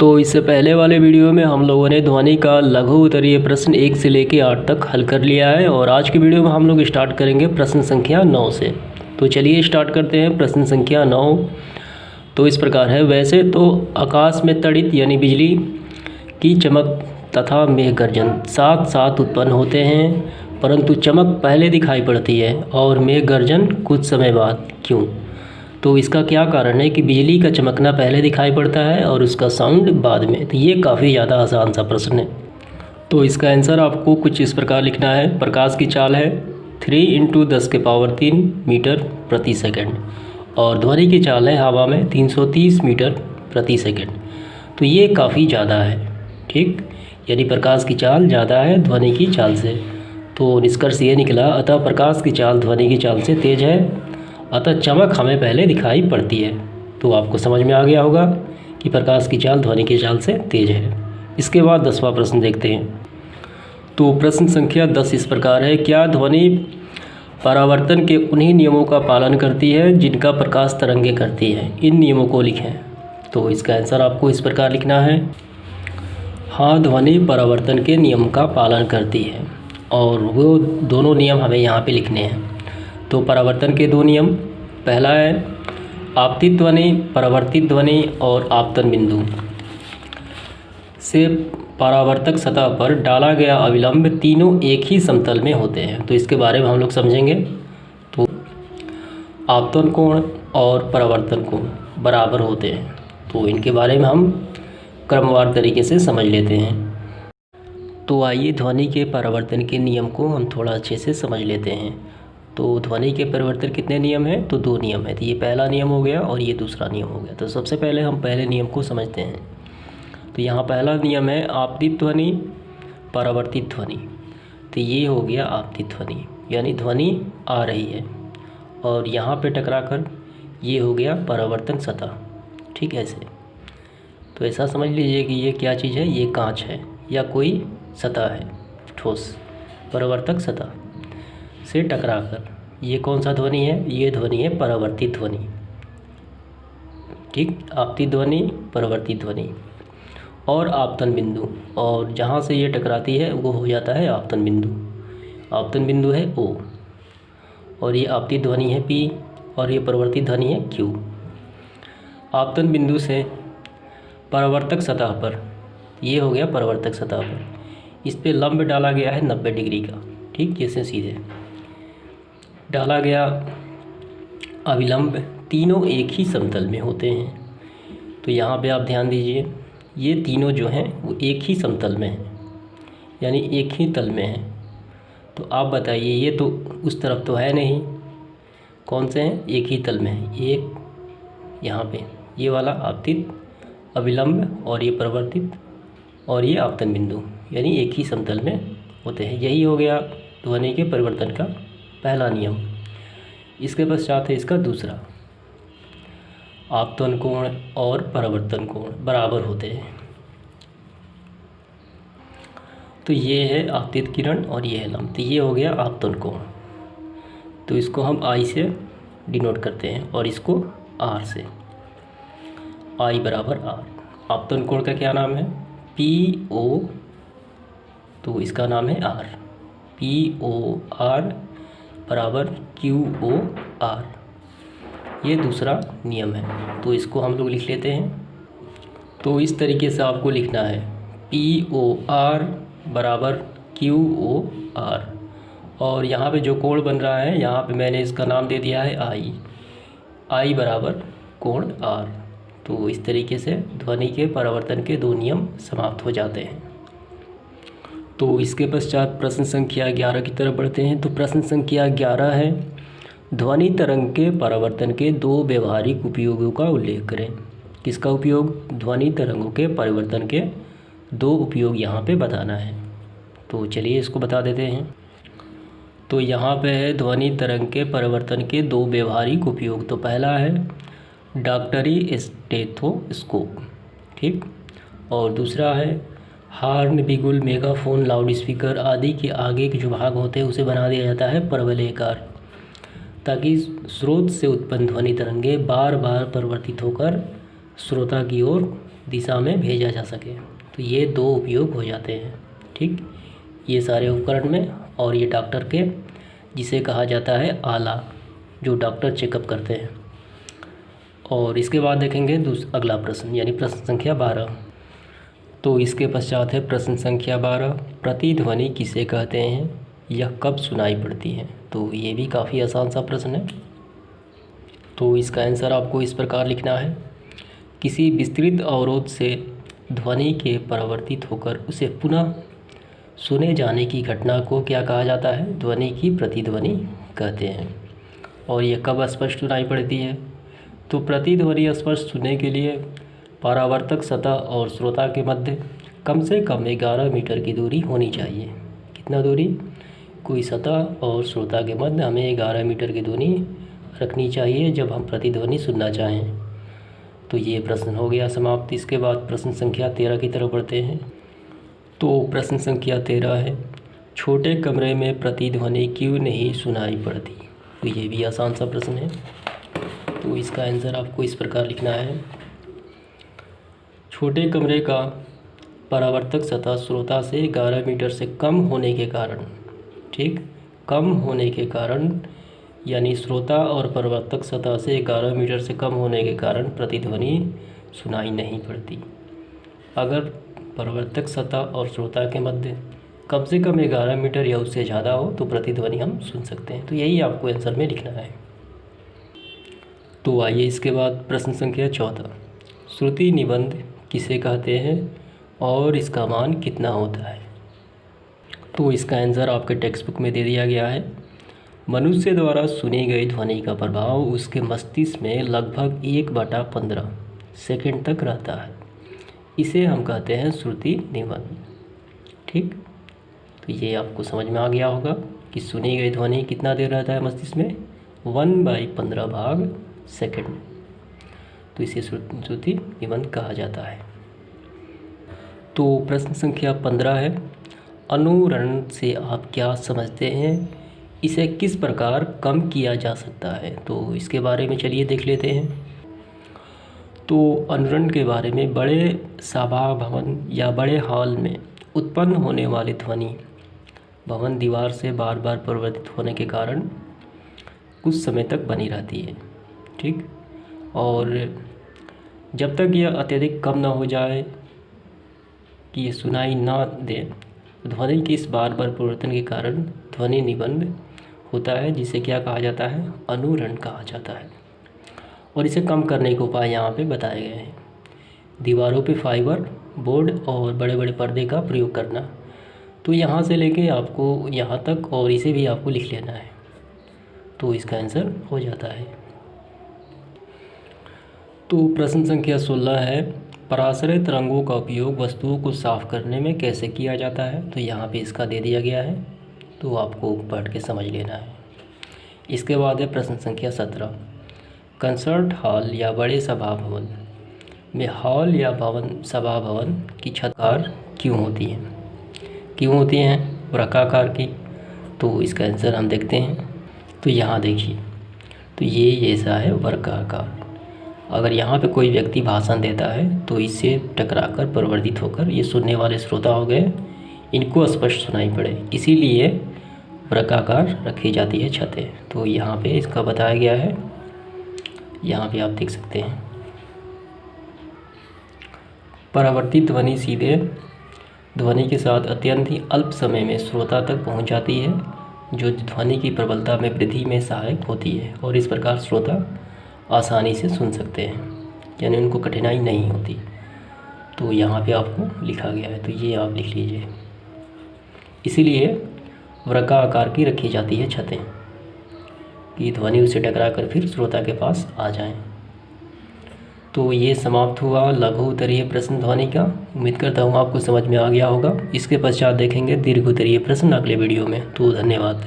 तो इससे पहले वाले वीडियो में हम लोगों ने ध्वनि का लघु उत्तरीय प्रश्न 1 से लेकर 8 तक हल कर लिया है और आज की वीडियो में हम लोग स्टार्ट करेंगे प्रश्न संख्या 9 से। तो चलिए स्टार्ट करते हैं। प्रश्न संख्या 9 तो इस प्रकार है। वैसे तो आकाश में तड़ित यानी बिजली की चमक तथा मेघ गर्जन साथ साथ उत्पन्न होते हैं, परंतु चमक पहले दिखाई पड़ती है और मेघ गर्जन कुछ समय बाद, क्यों? तो इसका क्या कारण है कि बिजली का चमकना पहले दिखाई पड़ता है और उसका साउंड बाद में। तो ये काफ़ी ज़्यादा आसान सा प्रश्न है। तो इसका आंसर आपको कुछ इस प्रकार लिखना है। प्रकाश की चाल है 3 × 10⁻³ मीटर प्रति सेकंड और ध्वनि की चाल है हवा में 330 मीटर प्रति सेकंड। तो ये काफ़ी ज़्यादा है, ठीक, यानी प्रकाश की चाल ज़्यादा है ध्वनि की चाल से। तो निष्कर्ष ये निकला, अतः प्रकाश की चाल ध्वनि की चाल से तेज़ है, अतः चमक हमें पहले दिखाई पड़ती है। तो आपको समझ में आ गया होगा कि प्रकाश की चाल ध्वनि की चाल से तेज़ है। इसके बाद 10वां प्रश्न देखते हैं। तो प्रश्न संख्या 10 इस प्रकार है। क्या ध्वनि परावर्तन के उन्हीं नियमों का पालन करती है जिनका प्रकाश तरंगें करती हैं? इन नियमों को लिखें। तो इसका आंसर आपको इस प्रकार लिखना है। हाँ, ध्वनि परावर्तन के नियम का पालन करती है और वो दोनों नियम हमें यहाँ पे लिखने हैं। तो परावर्तन के 2 नियम, पहला है आपतित ध्वनि, परावर्तित ध्वनि और आपतन बिंदु से परावर्तक सतह पर डाला गया अविलंब तीनों एक ही समतल में होते हैं। तो इसके बारे में हम लोग समझेंगे। तो आपतन कोण और परावर्तन कोण बराबर होते हैं, तो इनके बारे में हम क्रमवार तरीके से समझ लेते हैं। तो आइए ध्वनि के परावर्तन के नियम को हम थोड़ा अच्छे से समझ लेते हैं। तो ध्वनि के परिवर्तन कितने नियम हैं? तो 2 नियम है। तो ये पहला नियम हो गया और ये दूसरा नियम हो गया। तो सबसे पहले हम पहले नियम को समझते हैं। तो यहाँ पहला नियम है आपतित ध्वनि, परावर्तित ध्वनि। तो ये हो गया आपतित ध्वनि, यानी ध्वनि आ रही है और यहाँ पे टकराकर ये हो गया परावर्तन सतह, ठीक है ऐसे। तो ऐसा समझ लीजिए कि ये क्या चीज़ है, ये कांच है या कोई सतह है ठोस, परावर्तक सतह से टकराकर ये कौन सा ध्वनि है? ये ध्वनि है परावर्तित ध्वनि, ठीक। आपतित ध्वनि, परावर्तित ध्वनि और आपतन बिंदु, और जहाँ से ये टकराती है वो हो जाता है आपतन बिंदु। आपतन बिंदु है O और ये आपतित ध्वनि है P और ये परावर्तित ध्वनि है Q। आपतन बिंदु से परावर्तक सतह पर, ये हो गया परावर्तक सतह पर, इस पे लंब डाला गया है 90 डिग्री का, ठीक, जैसे सीधे डाला गया अविलंब तीनों एक ही समतल में होते हैं। तो यहाँ पे आप ध्यान दीजिए, ये तीनों जो हैं वो एक ही समतल में हैं, यानी एक ही तल में हैं। तो आप बताइए, ये तो उस तरफ तो है नहीं, कौन से हैं? एक ही तल में है। एक यहाँ पे ये वाला आपतित अविलंब और ये परावर्तित और ये आपतन बिंदु, यानी एक ही समतल में होते हैं। यही हो गया ध्वनि के परिवर्तन का पहला नियम। इसके पश्चात है इसका दूसरा, आपतन कोण और परावर्तन कोण बराबर होते हैं। तो ये है आपतित किरण और ये है लंब, तो ये हो गया आपतन कोण। तो इसको हम I से डिनोट करते हैं और इसको R से, I बराबर R। आपतन कोण का क्या नाम है? PO, तो इसका नाम है R। POR बराबर QOR, ये दूसरा नियम है। तो इसको हम लोग लिख लेते हैं। तो इस तरीके से आपको लिखना है POR बराबर QOR, और यहाँ पे जो कोण बन रहा है, यहाँ पे मैंने इसका नाम दे दिया है I बराबर कोण R। तो इस तरीके से ध्वनि के परावर्तन के 2 नियम समाप्त हो जाते हैं। तो इसके पश्चात प्रश्न संख्या 11 की तरफ बढ़ते हैं। तो प्रश्न संख्या 11 है, ध्वनि तरंग के परावर्तन के 2 व्यवहारिक उपयोगों का उल्लेख करें। किसका उपयोग? ध्वनि तरंगों के परिवर्तन के 2 उपयोग यहाँ पे बताना है। तो चलिए इसको बता देते हैं। तो यहाँ पे है ध्वनि तरंग के परिवर्तन के 2 व्यवहारिक उपयोग। तो पहला है डॉक्टरी स्टेथोस्कोप, ठीक, और दूसरा है हार्न, बिगुल, मेगाफोन, लाउड स्पीकर आदि के आगे के जो भाग होते हैं उसे बना दिया जाता है परवलयकार, ताकि स्रोत से उत्पन्न ध्वनि तरंगे बार बार परिवर्तित होकर श्रोता की ओर दिशा में भेजा जा सके। तो ये दो उपयोग हो जाते हैं। ठीक, ये सारे उपकरण में, और ये डॉक्टर के, जिसे कहा जाता है आला, जो डॉक्टर चेकअप करते हैं। और इसके बाद देखेंगे अगला प्रश्न, यानी प्रश्न संख्या 12। तो इसके पश्चात है प्रश्न संख्या 12, प्रतिध्वनि किसे कहते हैं, यह कब सुनाई पड़ती है। तो ये भी काफ़ी आसान सा प्रश्न है। तो इसका आंसर आपको इस प्रकार लिखना है, किसी विस्तृत अवरोध से ध्वनि के परावर्तित होकर उसे पुनः सुने जाने की घटना को क्या कहा जाता है, ध्वनि की प्रतिध्वनि कहते हैं। और यह कब स्पष्ट सुनाई पड़ती है, तो प्रतिध्वनि स्पष्ट सुनने के लिए परावर्तक सतह और श्रोता के मध्य कम से कम 11 मीटर की दूरी होनी चाहिए। कितना दूरी, कोई सतह और श्रोता के मध्य हमें 11 मीटर की दूरी रखनी चाहिए जब हम प्रतिध्वनि सुनना चाहें। तो ये प्रश्न हो गया समाप्त। इसके बाद प्रश्न संख्या 13 की तरफ बढ़ते हैं। तो प्रश्न संख्या 13 है, छोटे कमरे में प्रतिध्वनि क्यों नहीं सुनाई पड़ती। तो ये भी आसान सा प्रश्न है। तो इसका आंसर आपको इस प्रकार लिखना है, छोटे कमरे का परावर्तक सतह श्रोता से 11 मीटर से कम होने के कारण, ठीक, कम होने के कारण, यानी श्रोता और परावर्तक सतह से 11 मीटर से कम होने के कारण प्रतिध्वनि सुनाई नहीं पड़ती। अगर परावर्तक सतह और श्रोता के मध्य कम से कम 11 मीटर या उससे ज़्यादा हो तो प्रतिध्वनि हम सुन सकते हैं। तो यही आपको आंसर में लिखना है। तो आइए इसके बाद प्रश्न संख्या 14, श्रुति निबंध किसे कहते हैं और इसका मान कितना होता है। तो इसका आंसर आपके टेक्स्ट बुक में दे दिया गया है। मनुष्य द्वारा सुनी गई ध्वनि का प्रभाव उसके मस्तिष्क में लगभग 1/15 सेकंड तक रहता है। इसे हम कहते हैं श्रुति निबंध। ठीक, तो ये आपको समझ में आ गया होगा कि सुनी गई ध्वनि कितना देर रहता है मस्तिष्क में, 1/15 भाग सेकंड। तो इसे श्रुति निबंध कहा जाता है। तो प्रश्न संख्या 15 है, अनुरण से आप क्या समझते हैं, इसे किस प्रकार कम किया जा सकता है। तो इसके बारे में चलिए देख लेते हैं। तो अनुरण के बारे में, बड़े सभा भवन या बड़े हॉल में उत्पन्न होने वाली ध्वनि भवन दीवार से बार बार परिवर्तित होने के कारण कुछ समय तक बनी रहती है। ठीक, और जब तक यह अत्यधिक कम ना हो जाए कि ये सुनाई ना दे, ध्वनि के इस बार बार परिवर्तन के कारण ध्वनि निबंध होता है, जिसे क्या कहा जाता है, अनुरण कहा जाता है। और इसे कम करने के उपाय यहाँ पे बताए गए हैं। दीवारों पे फाइबर बोर्ड और बड़े बड़े पर्दे का प्रयोग करना। तो यहाँ से लेके आपको यहाँ तक, और इसे भी आपको लिख लेना है। तो इसका आंसर हो जाता है। तो प्रश्न संख्या 16 है, पराश्रय तरंगों का उपयोग वस्तुओं को साफ करने में कैसे किया जाता है। तो यहाँ पे इसका दे दिया गया है, तो आपको पढ़ के समझ लेना है। इसके बाद है प्रश्न संख्या 17, कंसर्ट हॉल या बड़े सभा भवन में हॉल या भवन सभा भवन की छत आकार क्यों होती है, क्यों होती हैं वृत्ताकार की। तो इसका आंसर हम देखते हैं। तो यहाँ देखिए, तो ये ऐसा है वर्गाकार। अगर यहाँ पे कोई व्यक्ति भाषण देता है तो इससे टकराकर परिवर्तित होकर ये सुनने वाले श्रोता हो गए, इनको स्पष्ट सुनाई पड़े, इसीलिए वृत्ताकार रखी जाती है छतें। तो यहाँ पे इसका बताया गया है, यहाँ पे आप देख सकते हैं। परावर्तित ध्वनि सीधे ध्वनि के साथ अत्यंत ही अल्प समय में श्रोता तक पहुँच जाती है, जो ध्वनि की प्रबलता में वृद्धि में सहायक होती है, और इस प्रकार श्रोता आसानी से सुन सकते हैं, यानी उनको कठिनाई नहीं होती। तो यहाँ पे आपको लिखा गया है, तो ये आप लिख लीजिए। इसीलिए वृत्ताकार की रखी जाती है छतें, कि ध्वनि उसे टकराकर फिर श्रोता के पास आ जाएं। तो ये समाप्त हुआ लघु उत्तरीय प्रश्न ध्वनि का। उम्मीद करता हूँ आपको समझ में आ गया होगा। इसके पश्चात देखेंगे दीर्घ उत्तरीय प्रश्न अगले वीडियो में। तो धन्यवाद।